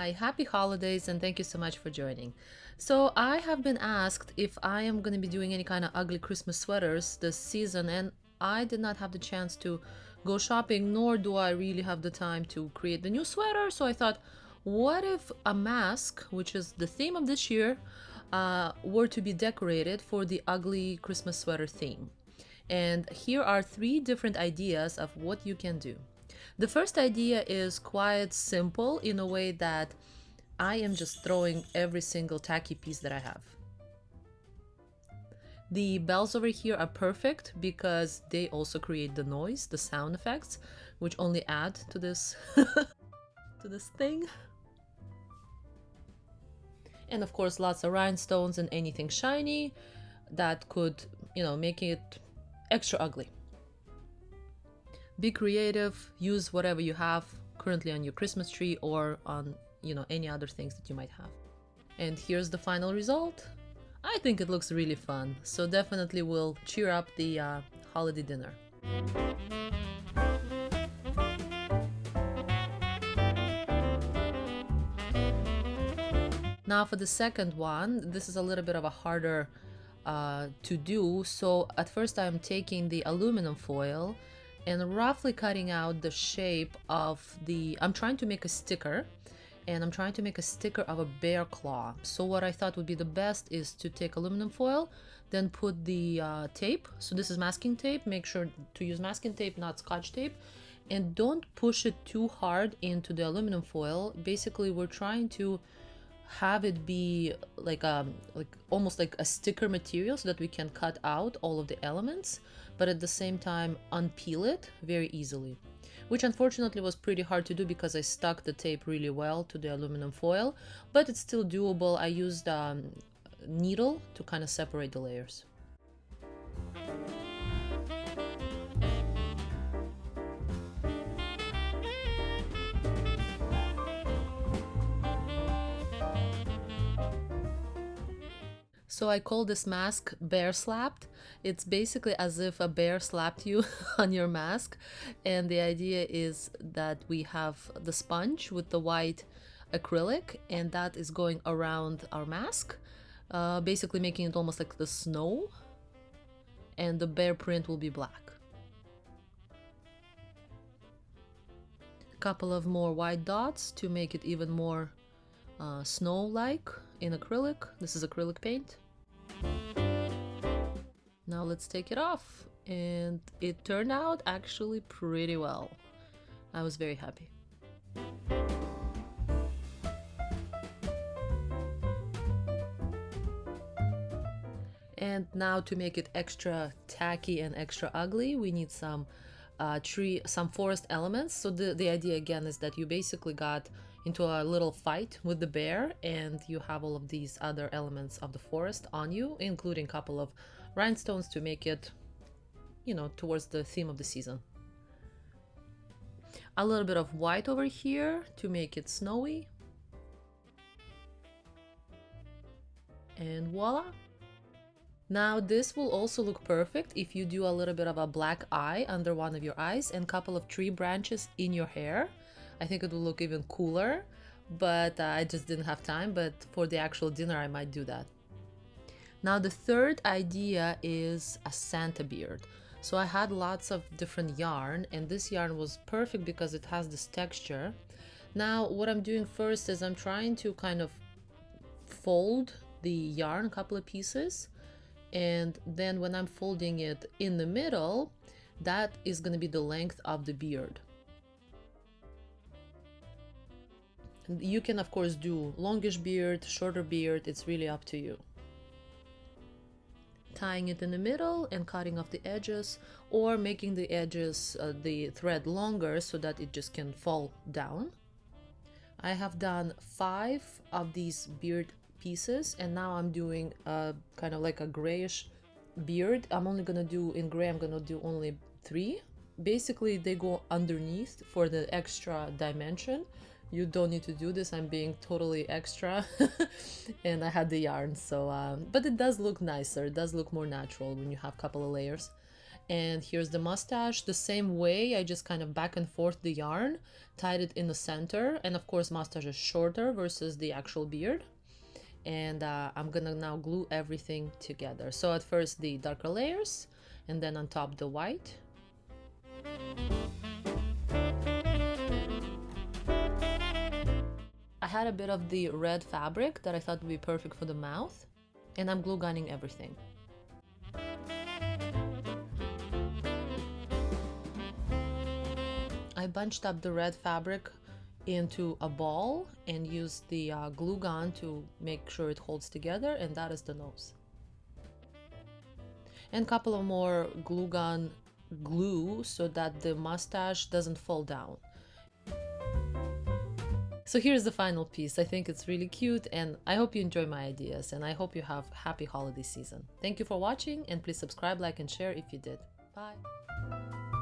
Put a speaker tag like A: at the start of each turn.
A: Hi, happy holidays, and thank you so much for joining. So, I have been asked if I am going to be doing any kind of ugly Christmas sweaters this season, and I did not have the chance to go shopping, nor do I really have the time to create the new sweater. So, I thought, what if a mask, which is the theme of this year, were to be decorated for the ugly Christmas sweater theme? And here are three different ideas of what you can do. The first idea is quite simple in a way that I am just throwing every single tacky piece that I have. The bells over here are perfect because they also create the noise, the sound effects, which only add to this to this thing. And of course, lots of rhinestones and anything shiny that could, make it extra ugly. Be creative, use whatever you have currently on your Christmas tree or on, any other things that you might have. And here's the final result. I think it looks really fun, so definitely will cheer up the holiday dinner. Now for the second one, this is a little bit of a harder to do. So at first I'm taking the aluminum foil and roughly cutting out the shape of I'm trying to make a sticker, and I'm trying to make a sticker of a bear claw. So what I thought would be the best is to take aluminum foil, then put the tape. So this is masking tape. Make sure to use masking tape, not scotch tape. And don't push it too hard into the aluminum foil. Basically, we're trying to have it be like almost like a sticker material so that we can cut out all of the elements, but at the same time unpeel it very easily, which unfortunately was pretty hard to do because I stuck the tape really well to the aluminum foil, but it's still doable. I used a needle to kind of separate the layers. So I call this mask bear slapped. It's basically as if a bear slapped you on your mask. And the idea is that we have the sponge with the white acrylic, and that is going around our mask, basically making it almost like the snow. And the bear print will be black. A couple of more white dots to make it even more snow-like in acrylic. This is acrylic paint. Now let's take it off, and it turned out actually pretty well. I was very happy. And now to make it extra tacky and extra ugly, we need some forest elements. So the idea again is that you basically got into a little fight with the bear, and you have all of these other elements of the forest on you, including a couple of rhinestones to make it, towards the theme of the season. A little bit of white over here to make it snowy. And voila! Now this will also look perfect if you do a little bit of a black eye under one of your eyes and a couple of tree branches in your hair. I think it will look even cooler, but I just didn't have time. But for the actual dinner, I might do that. Now the third idea is a Santa beard. So I had lots of different yarn, and this yarn was perfect because it has this texture. Now what I'm doing first is I'm trying to kind of fold the yarn a couple of pieces, and then when I'm folding it in the middle, that is going to be the length of the beard. You can of course do longish beard, shorter beard, it's really up to you. Tying it in the middle and cutting off the edges, or making the edges, the thread longer so that it just can fall down. I have done 5 of these beard pieces, and now I'm doing kind of like a grayish beard. I'm only gonna do in gray, I'm gonna do only 3. Basically they go underneath for the extra dimension. You don't need to do this, I'm being totally extra. And I had the yarn, so but it does look nicer, it does look more natural when you have a couple of layers. And here's the mustache. The same way, I just kind of back and forth the yarn, tied it in the center. And of course, mustache is shorter versus the actual beard. And I'm gonna now glue everything together. So at first the darker layers, and then on top the white. I had a bit of the red fabric that I thought would be perfect for the mouth, and I'm glue gunning everything. I bunched up the red fabric into a ball and used the glue gun to make sure it holds together, and that is the nose. And a couple of more glue gun glue so that the mustache doesn't fall down. So here's the final piece. I think it's really cute, and I hope you enjoy my ideas, and I hope you have happy holiday season. Thank you for watching, and please subscribe, like, and share if you did. Bye!